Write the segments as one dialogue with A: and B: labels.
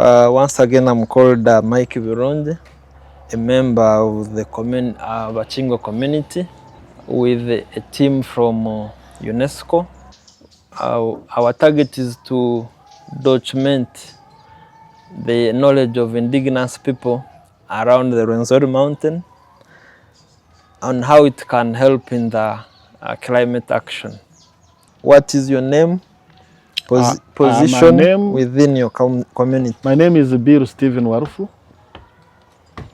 A: Once again, I'm called Mike Vironje, a member of the Bakingwe community with a team from UNESCO. Our target is to document the knowledge of indigenous people around the Rwenzori mountain and how it can help in the climate action. What is your name? Position within your community.
B: My name is Bill Stephen Warufu.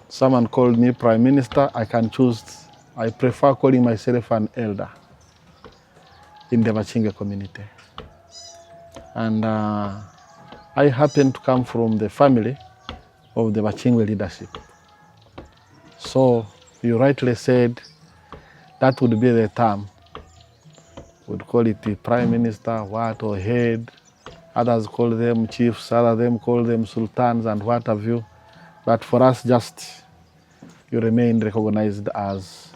B: Someone called me Prime Minister. I can choose. I prefer calling myself an elder in the Bakingwe community. And I happen to come from the family of the Bakingwe leadership. So you rightly said that would be the term. Would call it the Prime Minister, what, or head. Others call them chiefs, others call them sultans and what have you. But for us, just you remain recognized as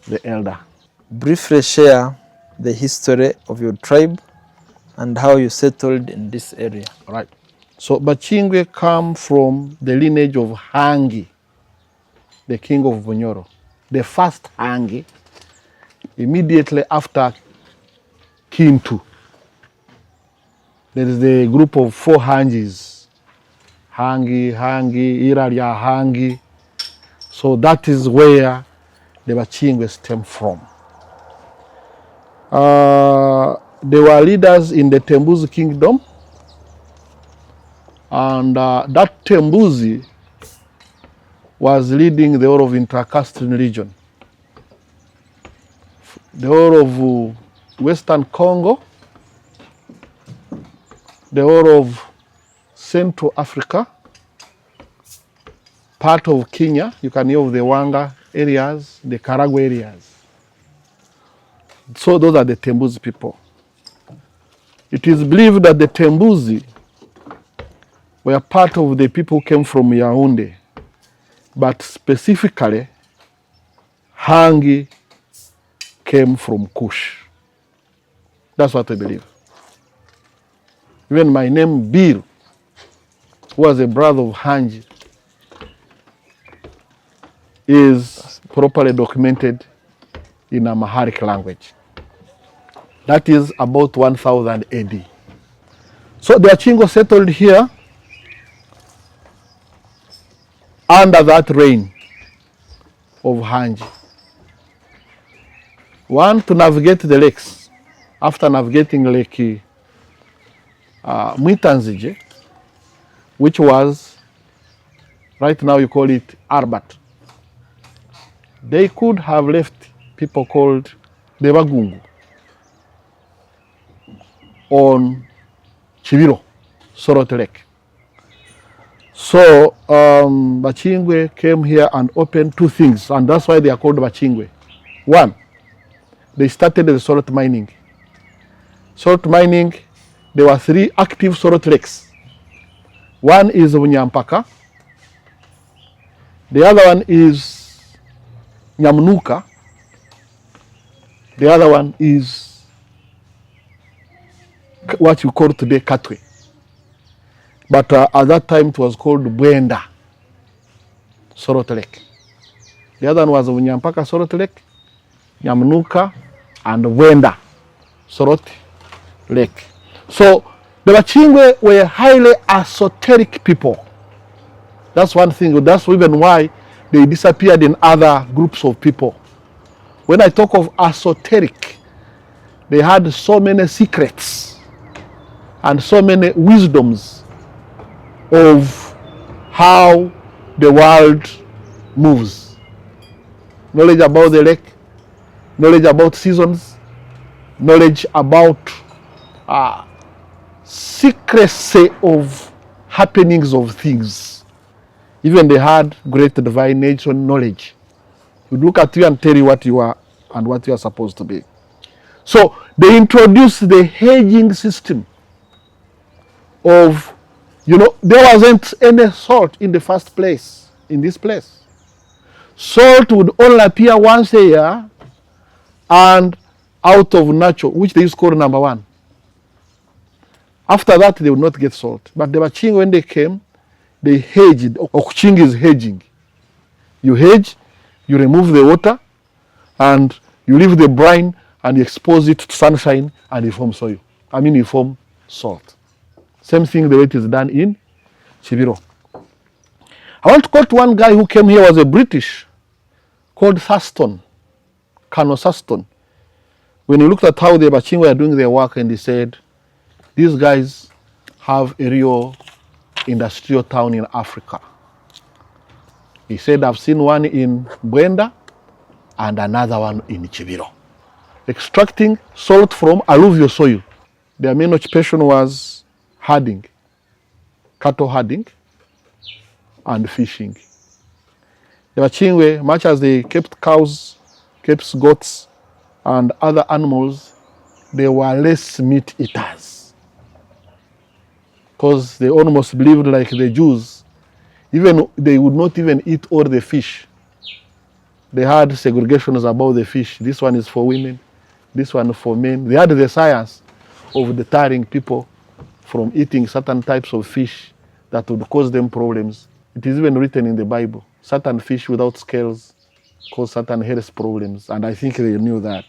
B: the elder.
A: Briefly share the history of your tribe and how you settled in this area.
B: All right. So Bakingwe come from the lineage of Hangi, the king of Bunyoro. The first Hangi, immediately after Kintu. There is the group of 4 Hangis. Hangi, Iralia Hangi. So that is where the Bakingwe stem from. They were leaders in the Tembuzi kingdom. And that Tembuzi was leading the whole of Inter-Castrian region. The whole of Western Congo, the whole of Central Africa, part of Kenya, you can hear of the Wanga areas, the Karagwe areas. So those are the Tembuzi people. It is believed that the Tembuzi were part of the people who came from Yaoundé, but specifically Hangi came from Kush. That's what I believe. Even my name, Bill, who was a brother of Hangi, is properly documented in Amharic language. That is about 1000 AD. So the Achingo settled here under that reign of Hangi. One, to navigate the lakes. After navigating Lake Mwitanzije, which was, right now you call it Arbat, they could have left people called the Bagungu on Chibiro, Sorot Lake. So Bakingwe came here and opened 2 things, and that's why they are called Bakingwe. One, they started the salt mining. Salt mining, there were 3 active salt lakes. One is Unyampaka, the other one is Nyamnuka, the other one is what you call today Katwe. But at that time it was called Bwenda Sorot Lake. The other one was Unyampaka Sorot Lake, Nyamnuka, and Bwenda Sorot Lake. So the Bakingwe were highly esoteric people. That's one thing. That's even why they disappeared in other groups of people. When I talk of esoteric, they had so many secrets and so many wisdoms of how the world moves. Knowledge about the lake, knowledge about seasons, knowledge about secrecy of happenings of things. Even they had great divination knowledge. You look at you and tell you what you are and what you are supposed to be. So they introduced the hedging system of, there wasn't any salt in the first place, in this place. Salt would only appear once a year and out of nature, which they used to call number 1. After that, they would not get salt. But the Bakingwe, when they came, they hedged. Okuchinga is hedging. You hedge, you remove the water, and you leave the brine and you expose it to sunshine and you form soil. You form salt. Same thing the way it is done in Kibiro. I want to quote one guy who came here, was a British, called Thurston, Colonel Thurston. When he looked at how the Bakingwe were doing their work, and he said, these guys have a real industrial town in Africa. He said, I've seen one in Bwenda and another one in Kibiro, extracting salt from alluvial soil. Their main occupation was herding, cattle herding, and fishing. The Bakingwe, much as they kept cows, kept goats, and other animals, they were less meat eaters. Because they almost believed like the Jews, even they would not even eat all the fish. They had segregations about the fish. This one is for women, this one for men. They had the science of deterring people from eating certain types of fish that would cause them problems. It is even written in the Bible. Certain fish without scales cause certain health problems, and I think they knew that.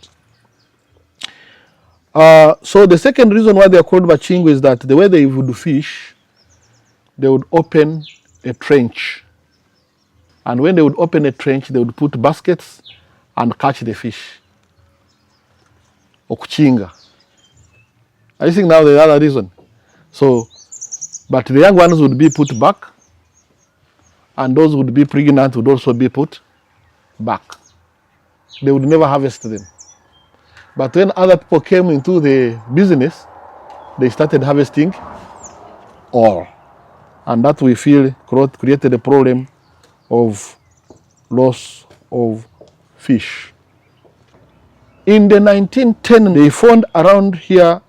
B: So the second reason why they are called Bakingwe is that the way they would fish, they would open a trench. And when they would open a trench, they would put baskets and catch the fish. Okuchinga. I think now the other reason. So, but the young ones would be put back, and those would be pregnant would also be put back. They would never harvest them. But when other people came into the business, they started harvesting all. And that we feel created a problem of loss of fish. In the 1910s, they found around here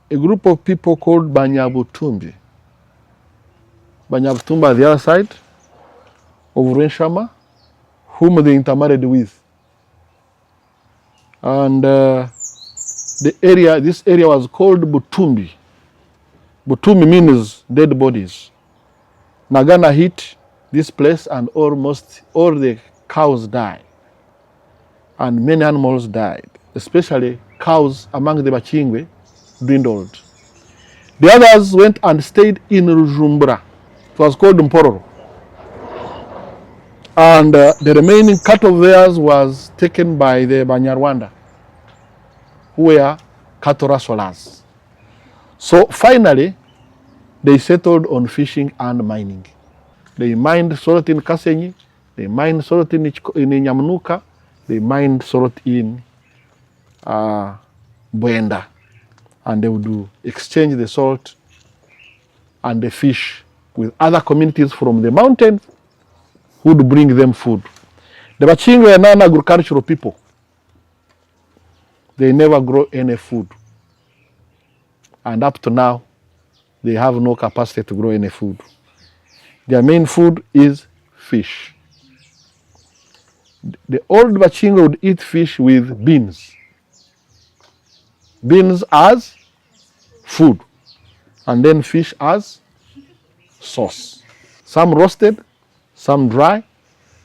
B: a group of people called Banyabutumbi. Banyabutumbi, the other side of Renshama, whom they intermarried with. And this area was called Butumbi. Butumbi means dead bodies. Nagana hit this place and almost all the cows died. And many animals died, especially cows among the Bakingwe dwindled. The others went and stayed in Rujumbura. It was called Mpororo. And the remaining cattle of theirs was taken by the Banyarwanda, who were cattle rustlers. So finally, they settled on fishing and mining. They mined salt in Kasenyi, they mined salt in Nyamnuka, they mined salt in Bwenda. And they would exchange the salt and the fish with other communities from the mountains who would bring them food. The Bakingwe were non-agricultural people. They never grow any food. And up to now, they have no capacity to grow any food. Their main food is fish. The old Bakingwe would eat fish with beans. Beans as food, and then fish as sauce. Some roasted, some dry.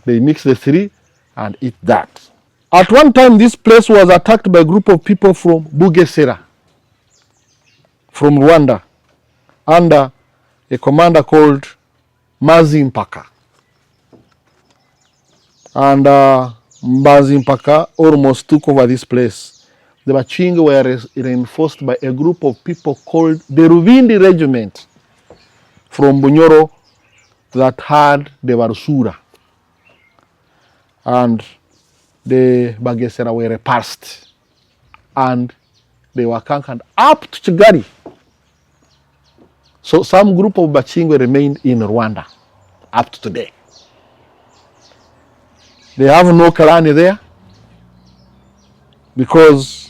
B: They mix the three and eat that. At one time, this place was attacked by a group of people from Bugesera, from Rwanda, under a commander called Mazimpaka. And Mazimpaka almost took over this place. The Bakingwe were reinforced by a group of people called the Ruvindi Regiment from Bunyoro that had the Barusura. And the Bagesera were repulsed. And they were conquered up to Kigali. So some group of Bakingwe remained in Rwanda up to today. They have no clan there because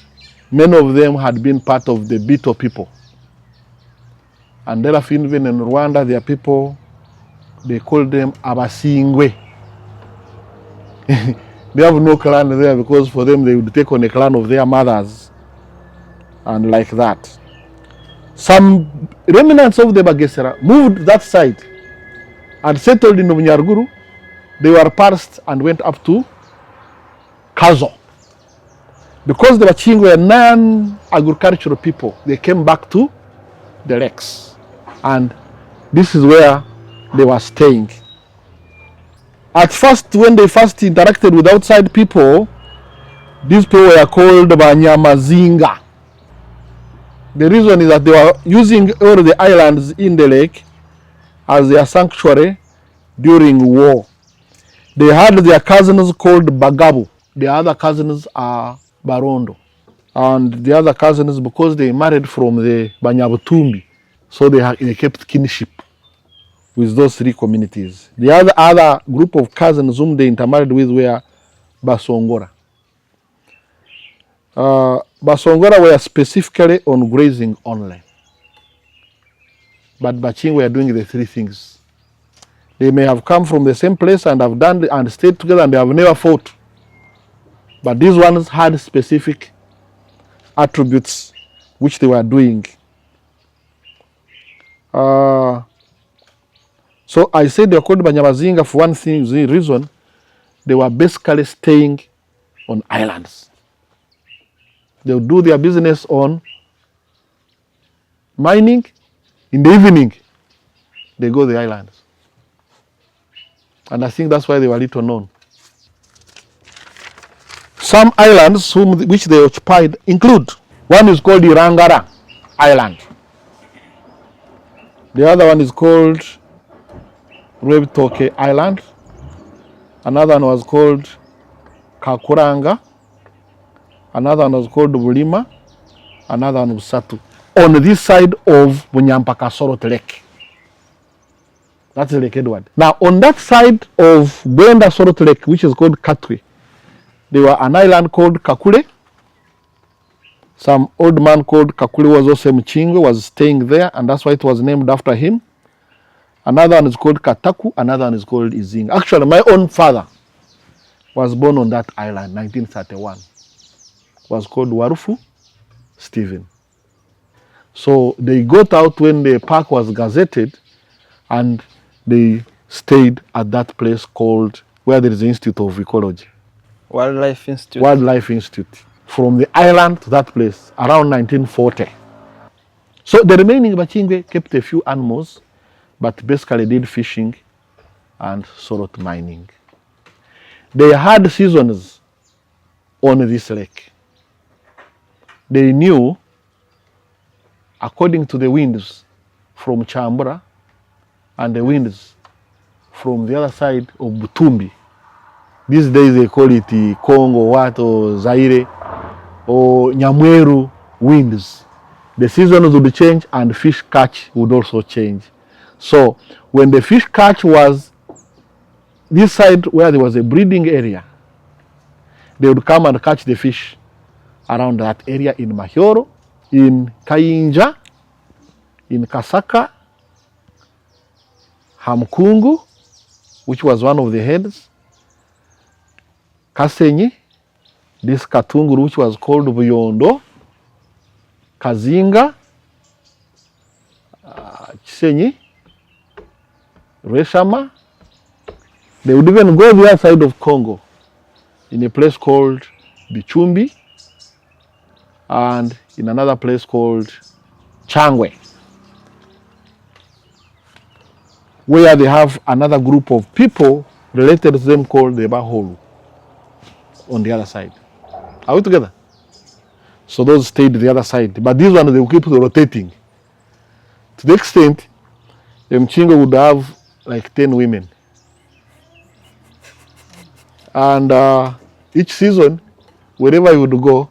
B: many of them had been part of the Bito people. And therefore, even in Rwanda, their people, they call them Abasingwe. They have no clan there because for them, they would take on a clan of their mothers and like that. Some remnants of the Bagesera moved that side and settled in Bunyarguru, they were passed and went up to Kazo. Because the Bakingwe were non-agricultural people, they came back to the lakes. And this is where they were staying. At first, when they first interacted with outside people, these people were called Banyamazinga. The reason is that they were using all the islands in the lake as their sanctuary during war. They had their cousins called Bagabu. The other cousins are Barondo. And the other cousins, because they married from the Banyabutumbi, so they kept kinship with those three communities. The other group of cousins whom they intermarried with were Basongora. Basongora were specifically on grazing only. But Bakingwe were doing the three things. They may have come from the same place and have done and stayed together and they have never fought. But these ones had specific attributes which they were doing. So I said they were called Banyamazinga for one thing, the reason they were basically staying on islands. They would do their business on mining. In the evening, they go to the islands. And I think that's why they were little known. Some islands which they occupied include, one is called Irangara Island. The other one is called Rwebitoke Island. Another one was called Kakuranga. Another one was called Bulima. Another one was Satu. On this side of Bunyampaka Sorot Lake. That's the Lake Edward. Now, on that side of Bwenda Sorot Lake, which is called Katwe, there were an island called Kakule. Some old man called Kakule was also Mchingwe, was staying there, and that's why it was named after him. Another one is called Kataku, another one is called Izinga. Actually, my own father was born on that island, 1931. Was called Warufu Stephen. So they got out when the park was gazetted, and they stayed at that place called, where there is the Institute of Ecology.
A: Wildlife Institute.
B: Wildlife Institute. From the island to that place, around 1940. So the remaining Bakingwe kept a few animals, but basically did fishing and sorot mining. They had seasons on this lake. They knew, according to the winds from Chambura and the winds from the other side of Butumbi. These days they call it Congo, or Zaire, or Nyamweru winds. The seasons would change and fish catch would also change. So when the fish catch was this side where there was a breeding area, they would come and catch the fish around that area in Mahioro, in Kayinja, in Kasaka, Hamkungu, which was one of the heads, Kasenyi, this Katunguru, which was called Buyondo, Kazinga, Chisenyi, Reshama. They would even go the other side of Congo in a place called Bichumbi and in another place called Changwe, where they have another group of people related to them called the Baholu on the other side. Are we together? So those stayed the other side. But these ones, they will keep rotating. To the extent, the Mchingo would have like 10 women. And each season, wherever he would go,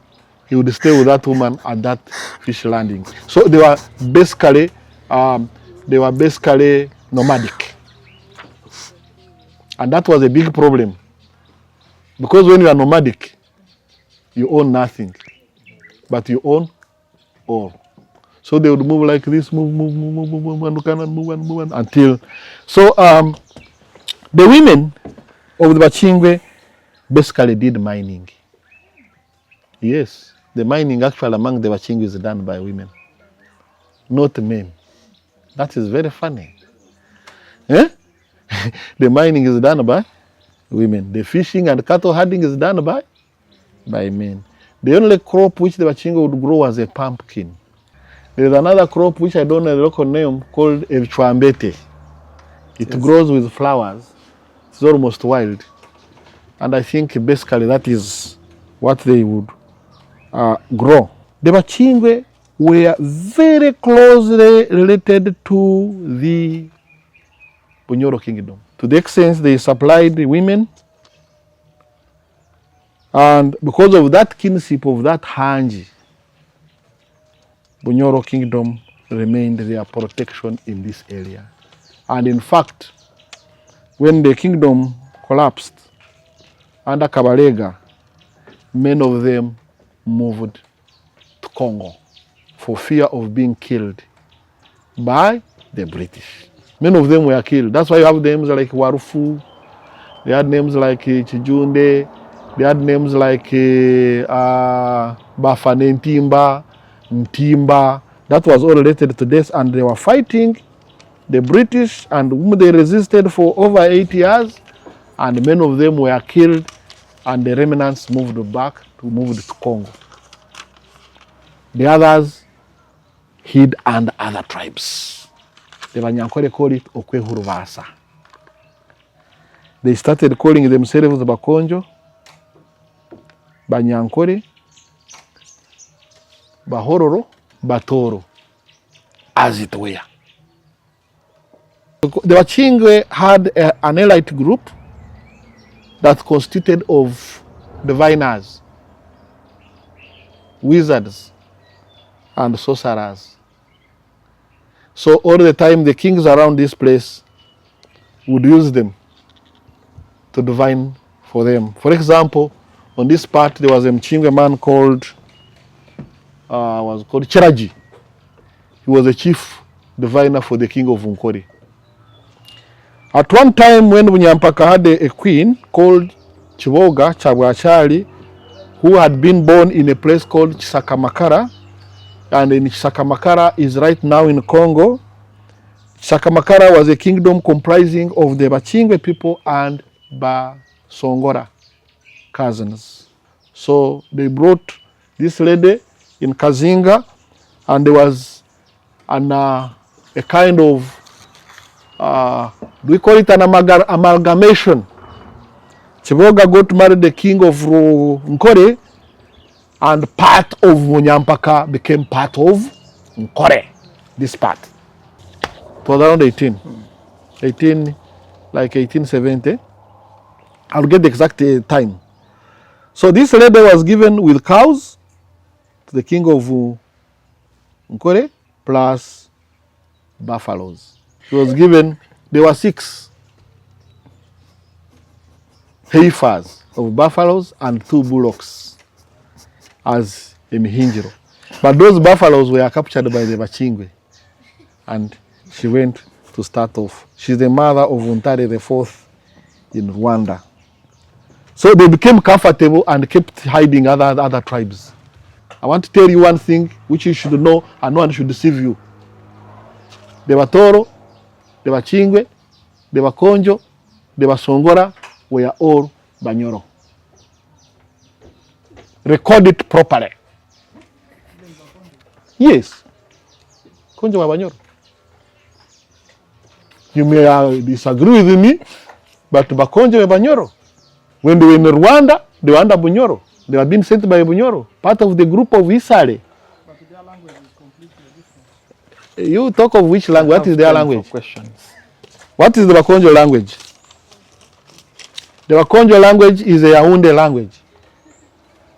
B: he would stay with that woman at that fish landing. So they were basically nomadic. And that was a big problem. Because when you are nomadic, you own nothing, but you own all. So they would move like this, move, until. So the women of the Bakingwe basically did mining. Yes, the mining actually among the Bakingwe is done by women, not men. That is very funny. Eh? The mining is done by women. The fishing and cattle herding is done by men. The only crop which the Bachingo would grow was a pumpkin. There is another crop which I don't know the local name called a chwambete. It grows with flowers. It's almost wild. And I think basically that is what they would grow. The Bakingwe were very closely related to the Bunyoro kingdom. To the extent they supplied the women, and because of that kinship of that Hanji, Bunyoro kingdom remained their protection in this area. And in fact, when the kingdom collapsed under Kabalega, many of them moved to Congo for fear of being killed by the British. Many of them were killed. That's why you have names like Warufu, they had names like Chijunde, they had names like Bafane Ntimba. That was all related to this, and they were fighting the British, and whom they resisted for over 8 years, and many of them were killed, and the remnants moved to Congo. The others hid under other tribes. The Banyankore call it Okwehuruvasa. They started calling themselves Bakonjo, Banyankore, Bahororo, Batoro, as it were. The Bakingwe had an elite group that consisted of diviners, wizards, and sorcerers. So all the time the kings around this place would use them to divine for them. For example, on this part there was a Mchingwe man called Chiraji. He was the chief diviner for the king of Unkori. At one time when Bunyampaka had a queen called Chivoga Chabwachali, who had been born in a place called Chisakamakara, and in Chisakamakara is right now in Congo. Chisakamakara was a kingdom comprising of the Bakingwe people and Basongora cousins. So they brought this lady in Kazinga, and there was a kind of we call it an amalgamation. Chivoga got married the king of Nkore, and part of Munyampaka became part of Nkore, this part. It was around 1870. I'll get the exact time. So this lady was given with cows to the king of Nkore plus buffaloes. She was given, there were 6 heifers of buffaloes and 2 bullocks as a mihinjiro. But those buffaloes were captured by the Bakingwe, and she went to start off. She's the mother of Untare IV in Rwanda. So they became comfortable and kept hiding other tribes. I want to tell you one thing which you should know, and no one should deceive you. The Batoro, the Bakingwe, the Bakonjo, the Basongora were all Banyoro. Record it properly. Yes. Konjo were Banyoro. You may disagree with me, but Bakonjo were Banyoro. When they were in Rwanda, they were under Bunyoro. They were being sent by Bunyoro, part of the group of Isale.
C: But their language is completely different.
B: You talk of which language? What is their language?
A: Questions.
B: What is the Bakonjo language? The Bakonjo language is a Yaounde language.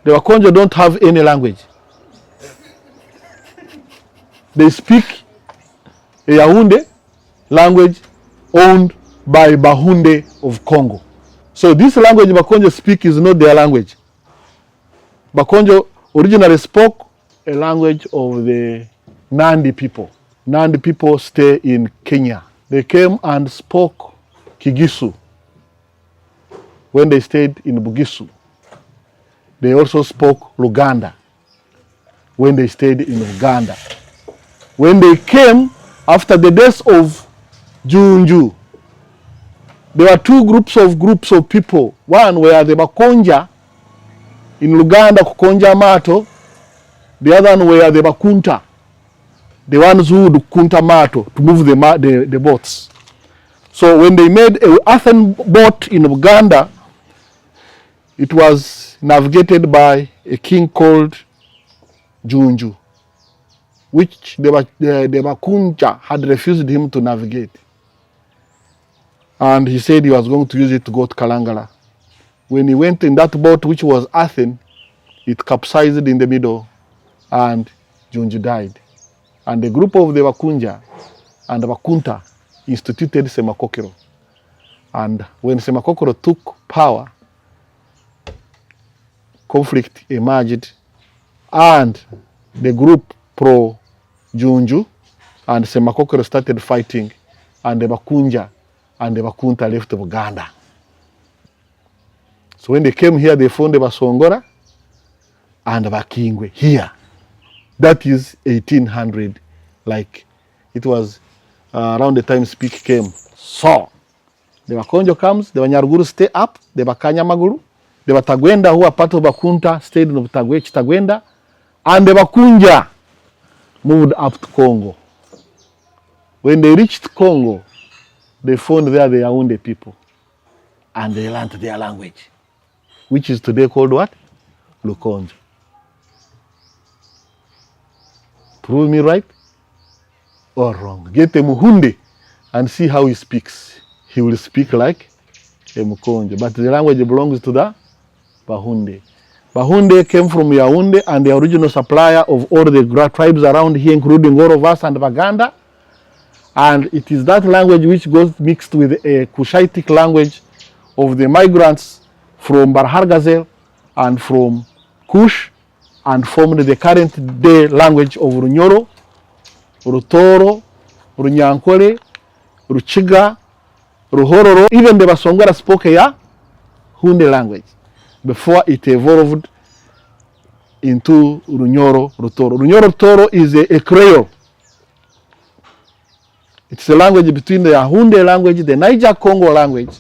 B: The Bakonjo don't have any language. They speak a Yaounde language owned by Bahunde of Congo. So this language Bakonjo speak is not their language. Bakonjo originally spoke a language of the Nandi people. Nandi people stay in Kenya. They came and spoke Kigisu when they stayed in Bugisu. They also spoke Luganda when they stayed in Uganda. When they came after the death of Junju, There were two groups of people. One were the Bakonja in Luganda, kukonja mato. The other one were the Bakunta, the ones who would kunta mato to move the boats. So when they made an earthen boat in Uganda, it was navigated by a king called Junju, which the Bakunja had refused him to navigate. And he said he was going to use it to go to Kalangala. When he went in that boat, which was earthen, it capsized in the middle and Junju died. And the group of the Bakunja and the Bakunta instituted Semakokero. And when Semakokero took power, conflict emerged, and the group pro Junju and Semakokero started fighting, and the Bakunja and the Bakunta left Uganda. So when they came here, they found the Basongora and the Bakingwe here. That is 1800, like it was around the time Speak came. So the Bakonjo comes, the Banyaruguru stay up, the Bakanyamaguru, the Batagwenda, who are part of Bakunta, stayed in Chitagwenda, and the Bakunja moved up to Congo. When they reached Congo, they found there the Yaoundé people, and they learned their language, which is today called what? Lukonjo. Prove me right or wrong. Get a Muhunde and see how he speaks. He will speak like a Mukonjo, but the language belongs to the Bahunde. Bahunde came from Yaoundé and the original supplier of all the tribes around here, including all of us and Baganda. And it is that language which goes mixed with a Cushitic language of the migrants from Barhargazel and from Kush, and formed the current day language of Runyoro, Rutoro, Runyankole, Ruchiga, Ruhororo. Even the Basongora spoke a Hunde language before it evolved into Runyoro, Rutoro. Runyoro, Rutoro is a Creole. It's a language between the Hunde language, the Niger-Congo language,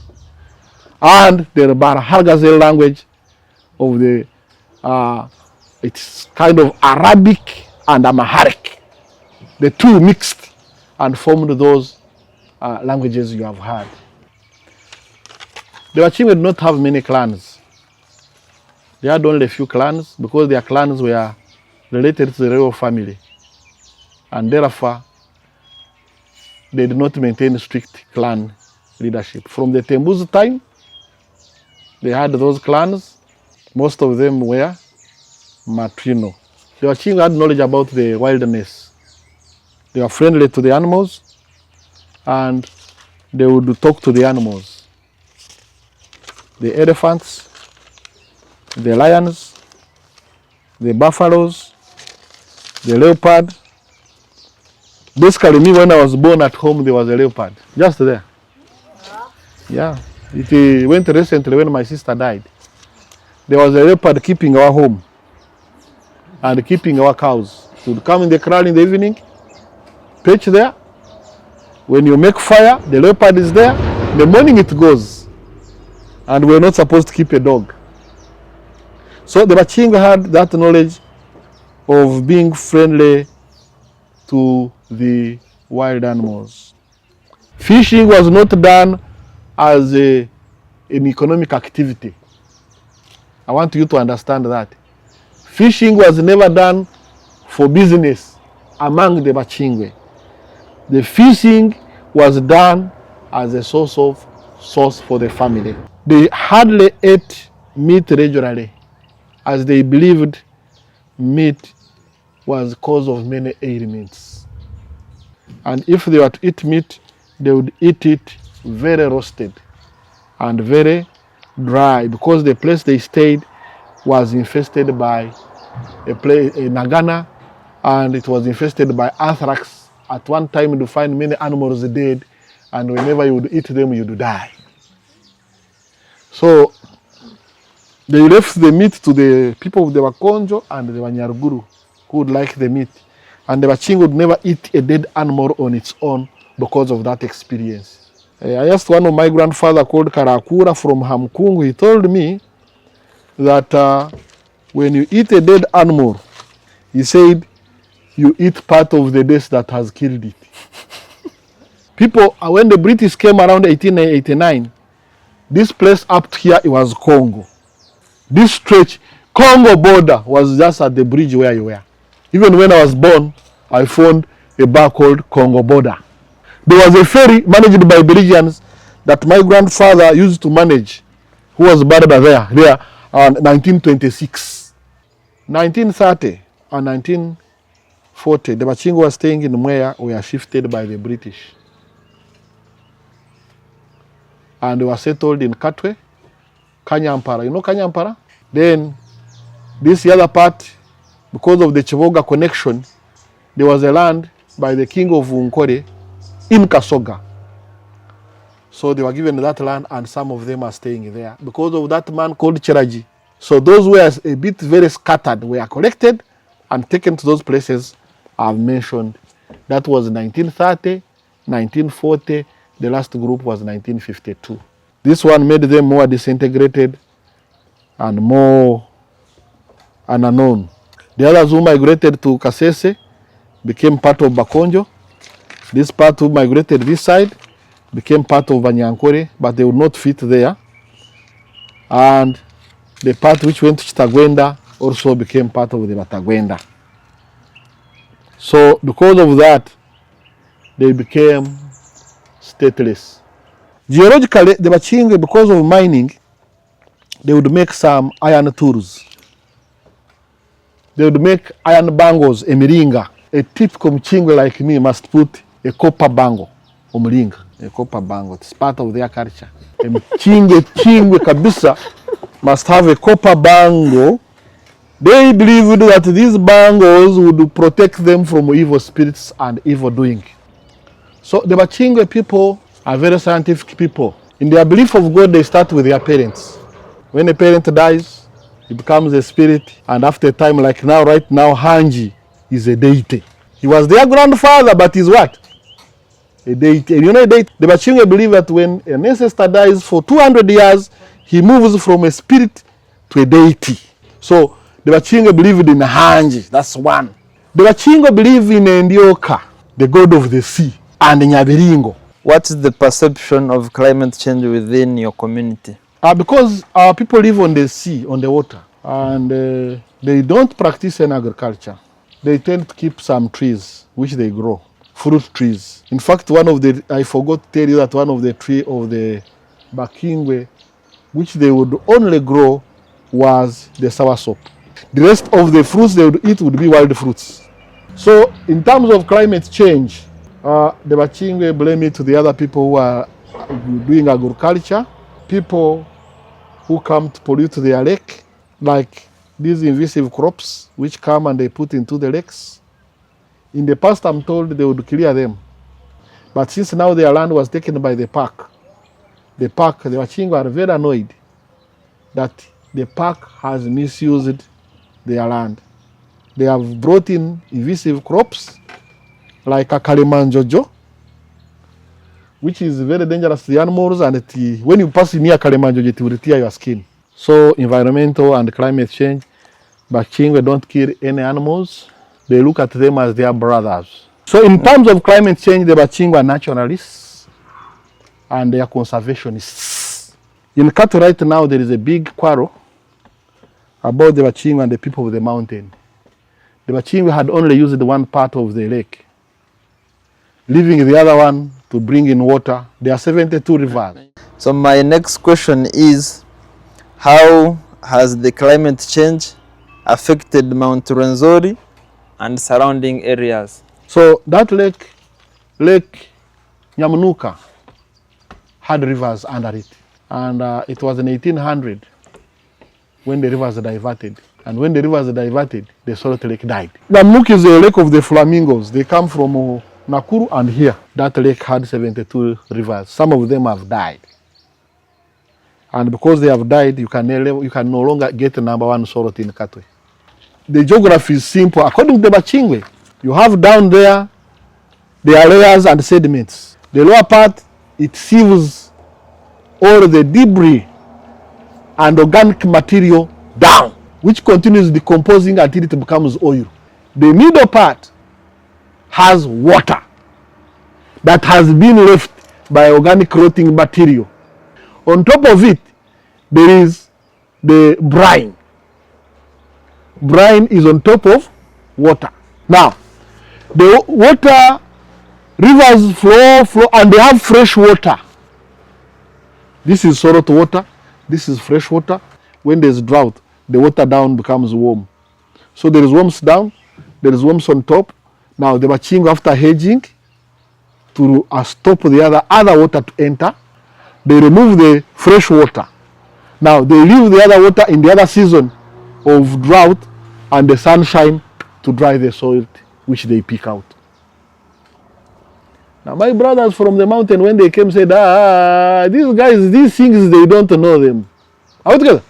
B: and the Barhargazel language of the, it's kind of Arabic and Amharic. The two mixed and formed those languages you have heard. The Bakingwe did not have many clans. They had only a few clans because their clans were related to the royal family. And therefore, they did not maintain strict clan leadership. From the Tembu's time, they had those clans. Most of them were matrino. The Bakingwe had knowledge about the wilderness. They were friendly to the animals, and they would talk to the animals. The elephants, the lions, the buffaloes, the leopard. Basically, me, when I was born at home, there was a leopard, just there. Yeah, it went recently when my sister died. There was a leopard keeping our home and keeping our cows. It would come in the kraal in the evening, pitch there. When you make fire, the leopard is there. In the morning it goes. And we're not supposed to keep a dog. So the Bakingwe had that knowledge of being friendly to the wild animals. Fishing was not done as an economic activity. I want you to understand that. Fishing was never done for business among the Bakingwe. The fishing was done as a source for the family. They hardly ate meat regularly, as they believed meat was cause of many ailments. And if they were to eat meat, they would eat it very roasted and very dry, because the place they stayed was infested by a Nagana, and it was infested by anthrax. At one time you find many animals dead, and whenever you would eat them, you would die. So they left the meat to the people of the Bakonjo and the Banyaruguru, who would like the meat. And the Bakingwe would never eat a dead animal on its own because of that experience. I asked one of my grandfather called Karakura from Hamkungu. He told me that when you eat a dead animal, he said you eat part of the death that has killed it. People, when the British came around 1889, this place up here, it was Congo. This stretch, Congo border, was just at the bridge where you were. Even when I was born, I found a bar called Congo border. There was a ferry managed by Belgians that my grandfather used to manage, who was buried there in 1926. 1930 and 1940, the Bachingo was staying in Mwea were shifted by the British. And they were settled in Katwe, Kanyampara. You know Kanyampara? Then this other part, because of the Chivoga connection, there was a land by the king of Unkore in Kasoga. So they were given that land and some of them are staying there because of that man called Cheraji. So those were a bit very scattered, were collected and taken to those places I've mentioned. That was 1930, 1940, the last group was 1952. This one made them more disintegrated and more unknown. The others who migrated to Kasese became part of Bakonjo. This part who migrated this side became part of Banyankore, but they would not fit there. And the part which went to Chitagwenda also became part of the Batagwenda. So because of that, they became stateless. Geologically, the Bachingwe, because of mining, they would make some iron tools. They would make iron bangles, a miringa. A typical Mchingwe like me must put a copper bangle, umuringa, a copper bangle. It's part of their culture. A Mchingwe kabisa must have a copper bangle. They believed that these bangles would protect them from evil spirits and evil doing. So the Bachingwe people are very scientific people. In their belief of God, they start with their parents. When a parent dies, he becomes a spirit, and after a time, like now, right now, Hanji is a deity. He was their grandfather, but he's what? A deity. And you know a deity? The Bachingwe believe that when an ancestor dies for 200 years, he moves from a spirit to a deity. So the Bachingwe believed in Hanji, that's one. The Bachingwe believe in Ndioka, the god of the sea, and Nyabiringo.
A: What is the perception of climate change within your community?
B: Because our people live on the sea, on the water, and they don't practice any agriculture. They tend to keep some trees, which they grow, fruit trees. In fact, I forgot to tell you that one of the tree of the Bakingwe, which they would only grow, was the soursop. The rest of the fruits they would eat would be wild fruits. So in terms of climate change, the Bachingwe blame it to the other people who are doing agriculture, people who come to pollute their lake, like these invasive crops which come and they put into the lakes. In the past, I'm told they would clear them. But since now their land was taken by the park, the Bachingwe are very annoyed that the park has misused their land. They have brought in invasive crops like a Kalimanjojo, which is very dangerous to the animals, and when you pass near Kalimanjojo, it will tear your skin. So environmental and climate change, Bachingwe don't kill any animals. They look at them as their brothers. So in terms of climate change, the Bachingwe are naturalists and they are conservationists. In Kato right now, there is a big quarrel about the Bachingwe and the people of the mountain. The Bachingwe had only used one part of the lake, leaving the other one to bring in water. There are 72 rivers.
A: So my next question is, how has the climate change affected Mount Rwenzori and surrounding areas?
B: So that lake Nyamunuka, had rivers under it. And it was in 1800 when the rivers diverted. And when the rivers diverted, the Salt Lake died. Nyamunuka is a lake of the flamingos. They come from Nakuru and here. That lake had 72 rivers. Some of them have died. And because they have died, you can no longer get the number one salt in Katwe. The geography is simple. According to the Bachingwe, you have down there are layers and sediments. The lower part it sieves all the debris and organic material down, which continues decomposing until it becomes oil. The middle part has water that has been left by organic rotting material. On top of it, there is the brine. Brine is on top of water. Now, the water, rivers flow, and they have fresh water. This is salt water, this is fresh water. When there's drought, the water down becomes warm. So there is worms down, there is worms on top. Now the Bakingwe, after hedging to stop the other water to enter, they remove the fresh water. Now they leave the other water in the other season of drought and the sunshine to dry the soil which they pick out. Now my brothers from the mountain, when they came, said, these guys, these things, they don't know them. Are we together?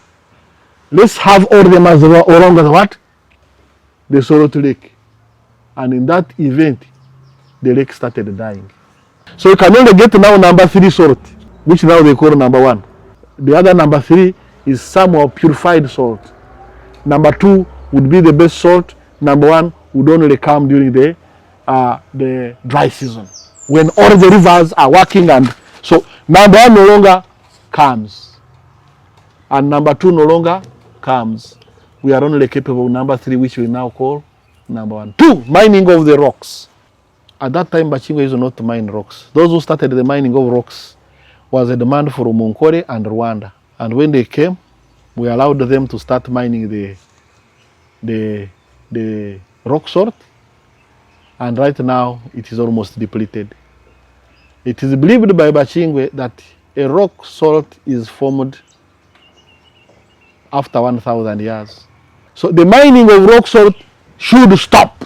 B: Let's have all them as around as what? The Sorot Lake. And in that event, the lake started dying. So you can only get now number 3 Sorot, which now they call number 1. The other number 3 is somewhat purified salt. Number 2 would be the best salt. Number 1 would only come during the dry season, when all the rivers are working, and so number 1 no longer comes, and number 2 no longer comes. We are only capable of number 3, which we now call number 1. 2, mining of the rocks. At that time, Bakingwe used not to mine rocks. Those who started the mining of rocks was a demand from Munkore and Rwanda. And when they came, we allowed them to start mining the rock salt. And right now, it is almost depleted. It is believed by Bakingwe that a rock salt is formed after 1,000 years. So the mining of rock salt should stop,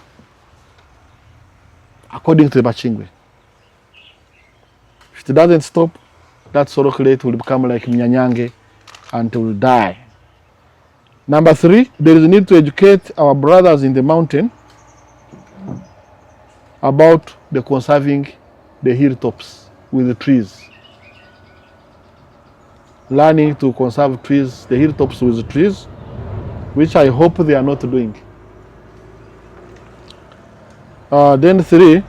B: according to the Bakingwe. If it doesn't stop, that salt lake will become like Mnyanyange and it will die. Number 3, there is a need to educate our brothers in the mountain about the conserving the hilltops with the trees. Learning to conserve trees, the hilltops with the trees, which I hope they are not doing. Then 3,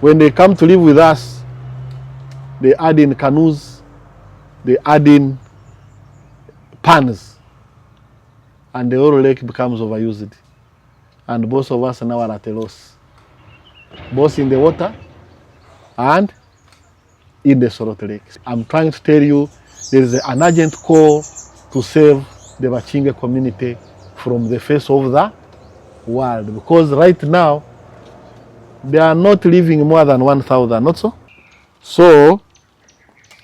B: when they come to live with us, they add in canoes, they add in pans, and the whole lake becomes overused. And both of us now are at a loss, both in the water and in the Sorot Lake. I'm trying to tell you, there is an urgent call to save the Bakingwe community from the face of the world, because right now they are not living more than 1,000, not so? So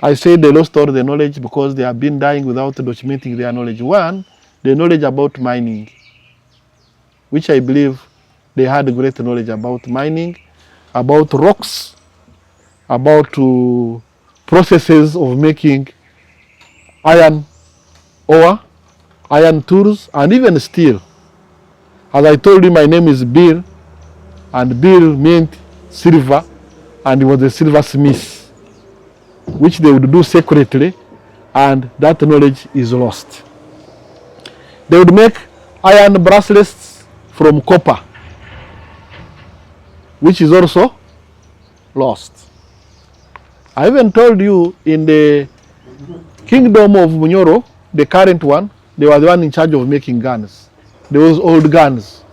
B: I say they lost all the knowledge because they have been dying without documenting their knowledge. 1, the knowledge about mining, which I believe they had great knowledge about mining, about rocks, about processes of making iron ore, iron tools, and even steel. As I told you, my name is Bill, and Bill meant silver, and he was a silversmith, which they would do secretly, and that knowledge is lost. They would make iron bracelets from copper, which is also lost. I even told you in the kingdom of Munyoro, the current one, they were the one in charge of making guns. Those old guns.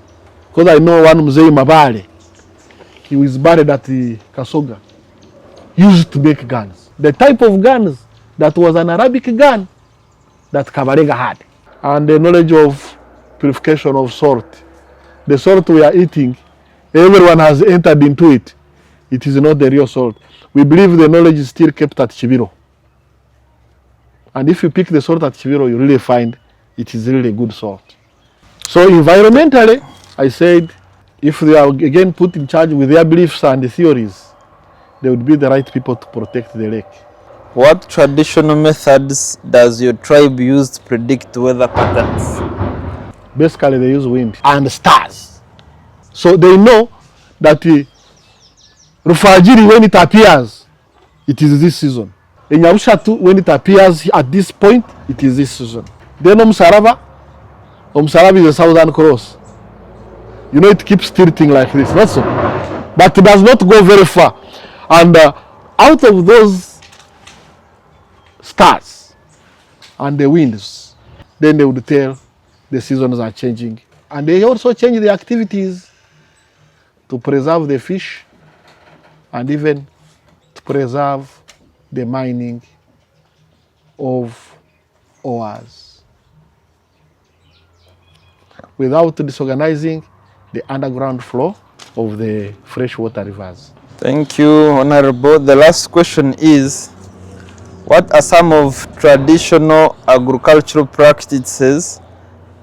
B: Because I know one Mzee Mabale, he was buried at the Kasoga, used to make guns. The type of guns that was an Arabic gun that Kabarega had. And the knowledge of purification of salt. The salt we are eating, everyone has entered into it. It is not the real salt. We believe the knowledge is still kept at Chibiro. And if you pick the salt at Chibiro, you really find it is really good salt. So environmentally, I said, if they are again put in charge with their beliefs and the theories, they would be the right people to protect the lake.
A: What traditional methods does your tribe use to predict weather patterns?
B: Basically, they use wind and stars. So they know that Rufajiri, when it appears, it is this season. In Nyarushatu, when it appears at this point, it is this season. Then Omusaraba is the Southern Cross. You know, it keeps tilting like this, not so. But it does not go very far. And out of those stars and the winds, then they would tell the seasons are changing. And they also change the activities to preserve the fish and even to preserve the mining of ores without disorganizing the underground flow of the freshwater rivers.
A: Thank you, Honorable. The last question is, what are some of traditional agricultural practices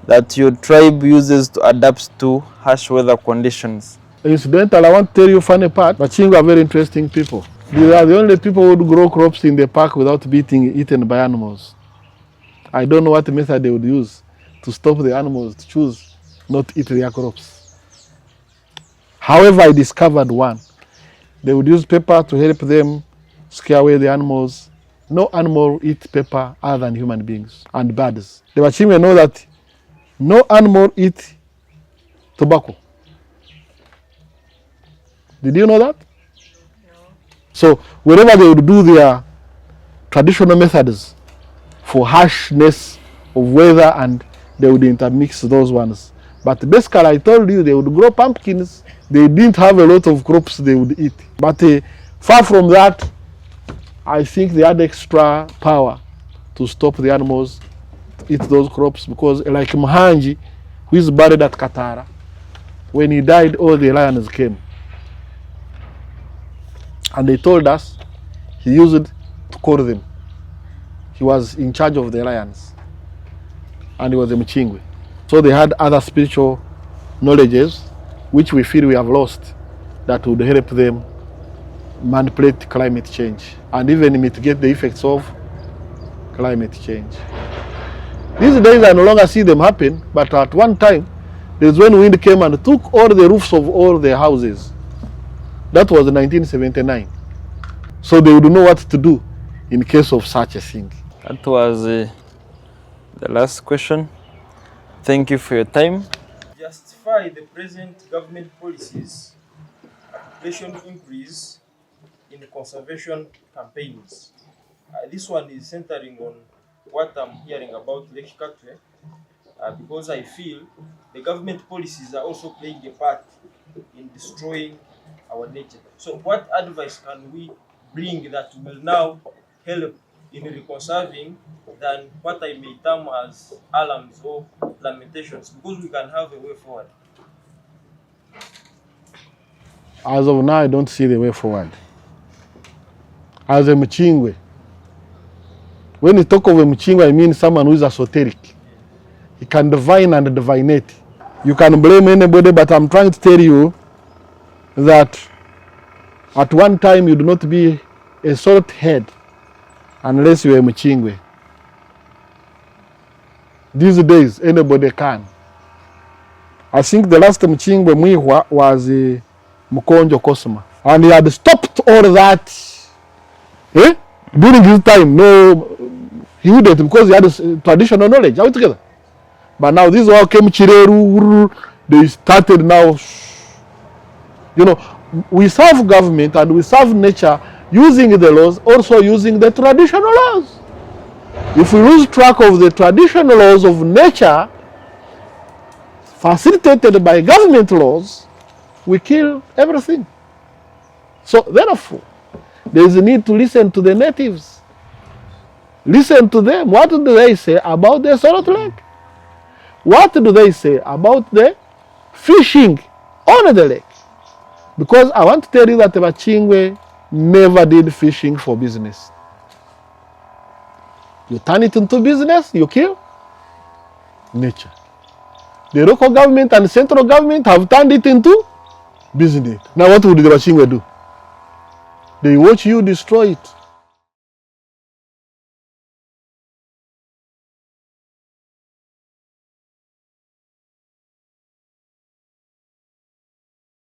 A: that your tribe uses to adapt to harsh weather conditions?
B: Incidentally, I want to tell you a funny part. Bakingwe are very interesting people. They are the only people who would grow crops in the park without being eaten by animals. I don't know what method they would use to stop the animals to choose not to eat their crops. However, I discovered one. They would use pepper to help them scare away the animals. No animal eats pepper other than human beings and birds. The Bakingwe know that no animal eats tobacco. Did you know that? No. So wherever they would do their traditional methods for harshness of weather, and they would intermix those ones. But basically, I told you, they would grow pumpkins. They didn't have a lot of crops they would eat. But far from that, I think they had extra power to stop the animals to eat those crops, because like Mhanji, who is buried at Katara, when he died, all the lions came. And they told us he used to call them. He was in charge of the lions. And he was a Mchingwe. So they had other spiritual knowledges, which we feel we have lost, that would help them manipulate climate change and even mitigate the effects of climate change. These days I no longer see them happen, but at one time, there's when wind came and took all the roofs of all the houses. That was 1979. So they would know what to do in case of such a thing.
A: That was the last question. Thank you for your time.
D: Justify the present government policies, population increase in conservation campaigns. This one is centering on what I'm hearing about Lake Katwe, because I feel the government policies are also playing a part in destroying our nature. So what advice can we bring that will now help in reconserving than what I may term as alarms or lamentations, because we can have a way forward?
B: As of now, I don't see the way forward. As a Mchingwe, when you talk of a Mchingwe, I mean someone who is esoteric. He can divine and divinate. You can blame anybody, but I'm trying to tell you that at one time you do not be a salt head unless you are a Mchingwe. These days, anybody can. I think the last Mchingwe Mwihwa was Mkonjo Kosma. And he had stopped all that. During his time, no, he wouldn't, because he had traditional knowledge. Are we together? But now these all came Chireru, they started now. You know, we serve government and we serve nature using the laws, also using the traditional laws. If we lose track of the traditional laws of nature, facilitated by government laws, we kill everything. So therefore, there is a need to listen to the natives. Listen to them. What do they say about the Salt Lake? What do they say about the fishing on the lake? Because I want to tell you that the Bakingwe never did fishing for business. You turn it into business, you kill nature. The local government and central government have turned it into business. Now what would the Bakingwe do? They watch you destroy it.